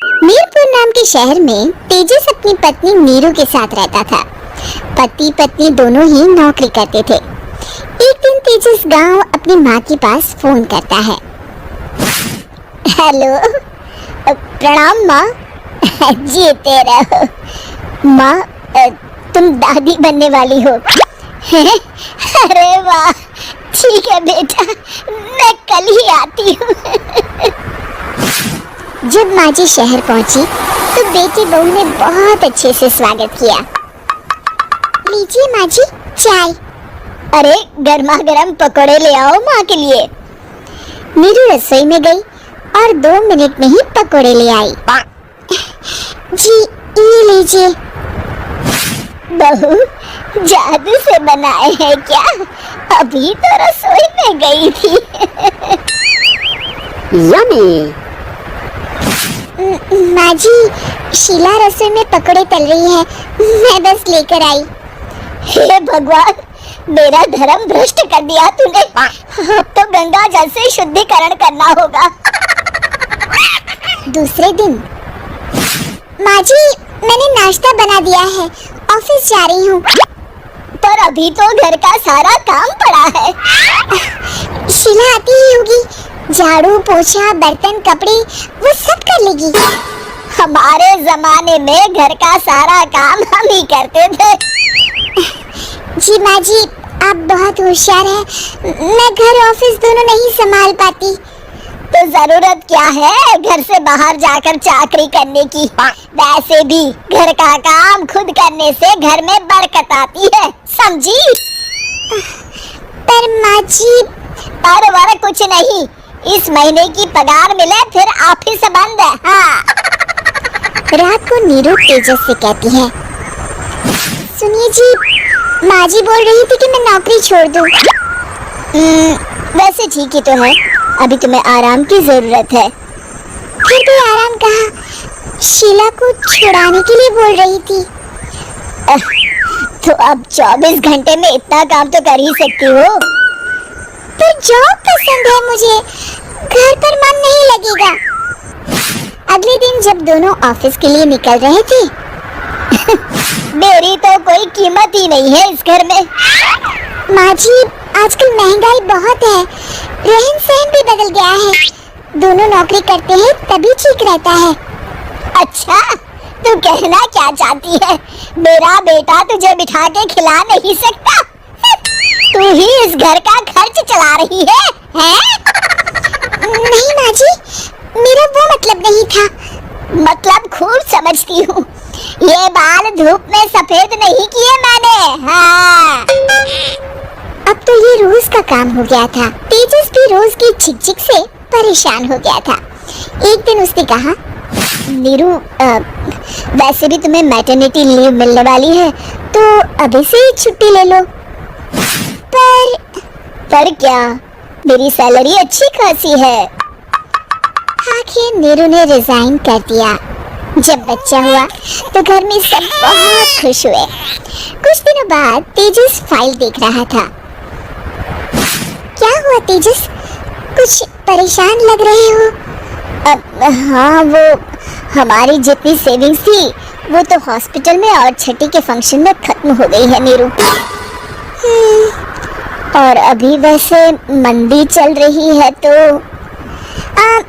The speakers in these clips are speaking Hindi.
मीरपुर नाम के शहर में तेजस अपनी पत्नी नीरू के साथ रहता था। पति पत्नी दोनों ही नौकरी करते थे। एक दिन तेजस गांव अपनी माँ के पास फोन करता है। हेलो, प्रणाम माँ। जीते रहो माँ, तुम दादी बनने वाली हो। अरे वाह, ठीक है बेटा, मैं कल ही आती हूँ। जब माँ जी शहर पहुंची तो बेटी बहू ने बहुत अच्छे से स्वागत किया। लीजिए माँ जी चाय। अरे गर्मा गर्म पकौड़े ले आओ माँ के लिए। नीरू रसोई में गई और 2 मिनट में ही पकौड़े ले आई। जी ये लीजिए। बहू जादू से बनाए हैं क्या? अभी तो रसोई में गई थी। यम्मी। माँ जी, शीला रसोई में पकौड़े तल रही है, मैं बस लेकर आई। हे भगवान, मेरा धर्म भ्रष्ट कर दिया तूने। अब तो गंगा जल से शुद्धिकरण करना होगा। दूसरे दिन, माँ जी मैंने नाश्ता बना दिया है, ऑफिस जा रही हूँ। पर अभी तो घर का सारा काम पड़ा है। शीला आती ही होगी, झाड़ू पोछा बर्तन कपड़े वो सब कर लेगी। हमारे जमाने में घर का सारा काम हम ही करते थे। जी माँ जी, आप बहुत होशियार हैं, मैं घर ऑफिस दोनों नहीं संभाल पाती। तो जरूरत क्या है घर से बाहर जाकर चाकरी करने की? वैसे भी घर का काम खुद करने से घर में बरकत आती है, समझी? पर माँ जी, पर कुछ नहीं, इस महीने की पगार मिले फिर ऑफिस बंद है। हाँ। रात को नीरू तेजस से कहती है, सुनिए जी, माँ जी बोल रही थी कि मैं नौकरी छोड़ दूं। वैसे ठीक ही तो है, अभी तुम्हें आराम की जरूरत है। फिर भी आराम कहाँ, शीला को छुड़ाने के लिए बोल रही थी। तो अब 24 घंटे में इतना काम तो कर ही सकती हो। पर जॉब पसंद है मुझे, घर पर मन नहीं लगेगा। अगले दिन जब दोनों ऑफिस के लिए निकल रहे थे, मेरी तो कोई कीमत ही नहीं है इस घर में। माँ जी, आजकल महंगाई बहुत है, रहन सहन भी बदल गया है। दोनों नौकरी करते हैं तभी ठीक रहता है। अच्छा, तू कहना क्या चाहती है? मेरा बेटा तुझे बिठा के खिला नहीं सकता? तू ही इस घर का खर्च चला रही है, हैं? नहीं माँ जी, मेरा वो मतलब नहीं था। मतलब खूब समझती हूँ, ये बाल धूप में सफेद नहीं किए मैंने। हाँ। अब तो ये रोज का काम हो गया था। तेजस भी रोज की झिकझिक से परेशान हो गया था। एक दिन उसने कहा, नीरू, वैसे भी तुम्हें मैटरनिटी लीव मिलने वाली है, तो अभी से ही छुट्टी ले लो। पर क्या, मेरी सैलरी अच्छी खासी है। आखिर नीरू ने रिजाइन कर दिया। जब बच्चा हुआ तो घर में सब बहुत खुश हुए। कुछ दिनों बाद तेजस फाइल देख रहा था। क्या हुआ तेजस, कुछ परेशान लग रहे हो? हाँ, वो हमारी जितनी सेविंग्स थी वो तो हॉस्पिटल में और छठी के फंक्शन में खत्म हो गई है नीरू। और अभी वैसे मंदी चल रही है तो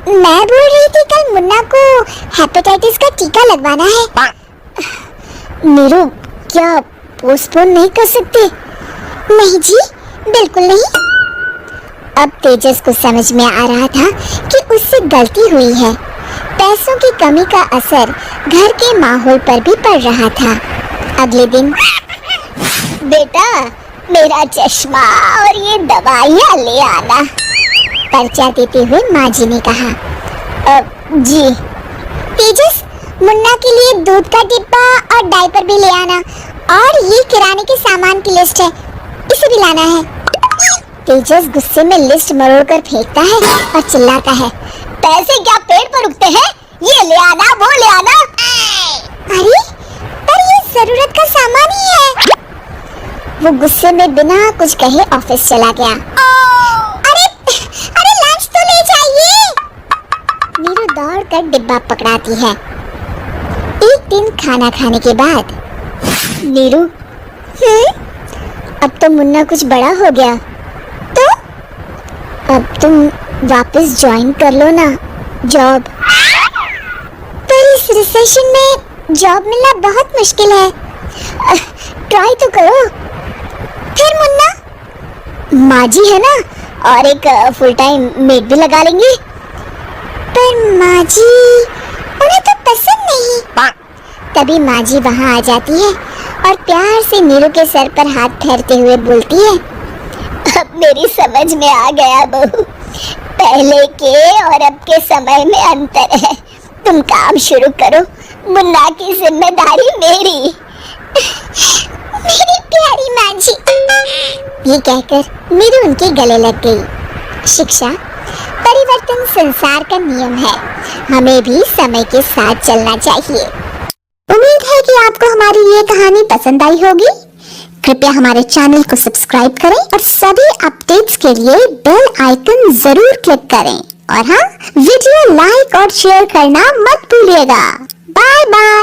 मैं बोल रही थी कल मुन्ना को हेपेटाइटिस का टीका लगवाना है। नीरू, क्या पोस्टपोन नहीं कर सकते? नहीं जी, बिल्कुल नहीं। अब तेजस को समझ में आ रहा था कि उससे गलती हुई है। पैसों की कमी का असर घर के माहौल पर भी पड़ रहा था। अगले दिन, बेटा मेरा चश्मा और ये दवाइयाँ ले आना, पर्चा देते हुए माँ जी ने कहा। जी। तेजस, मुन्ना के लिए दूध का डिब्बा और डायपर भी ले आना, और ये किराने के सामान की लिस्ट है, इसे भी लाना है। तेजस गुस्से में लिस्ट मरोड़ कर फेंकता है और चिल्लाता है, पैसे क्या पेड़ पर उगते हैं? ये ले आना, वो ले आना। अरे, पर ये जरूरत का सामान ही है। वो गुस्से में बिना कुछ कहे ऑफिस चला गया। अरे लंच तो ले जाइए। नीरू दौड़कर डिब्बा पकड़ाती है। एक दिन खाना खाने के बाद नीरू, अब तो मुन्ना कुछ बड़ा हो गया, तो अब तुम वापस ज्वाइन कर लो ना जॉब। पर इस रिसेशन में जॉब मिलना बहुत मुश्किल है, ट्राई तो करो। फिर मुन्ना, माँ जी है ना, और एक फुल टाइम मेड भी लगा लेंगे। पर माँ जी, उन्हें तो पसंद नहीं। तभी माँ जी वहाँ आ जाती है और प्यार से नीरू के सर पर हाथ फेरते हुए बोलती है, अब मेरी समझ में आ गया बहू, पहले के और अब के समय में अंतर है। तुम काम शुरू करो, मुन्ना की जिम्मेदारी मेरी। मेरी प्यारी माँ जी। ये कहकर नीरू उनके गले लग गई। शिक्षा, परिवर्तन संसार का नियम है, हमें भी समय के साथ चलना चाहिए। उम्मीद है कि आपको हमारी ये कहानी पसंद आई होगी। कृपया हमारे चैनल को सब्सक्राइब करें और सभी अपडेट्स के लिए बेल आइकन जरूर क्लिक करें। और हाँ, वीडियो लाइक और शेयर करना मत भूलिएगा। Bye bye.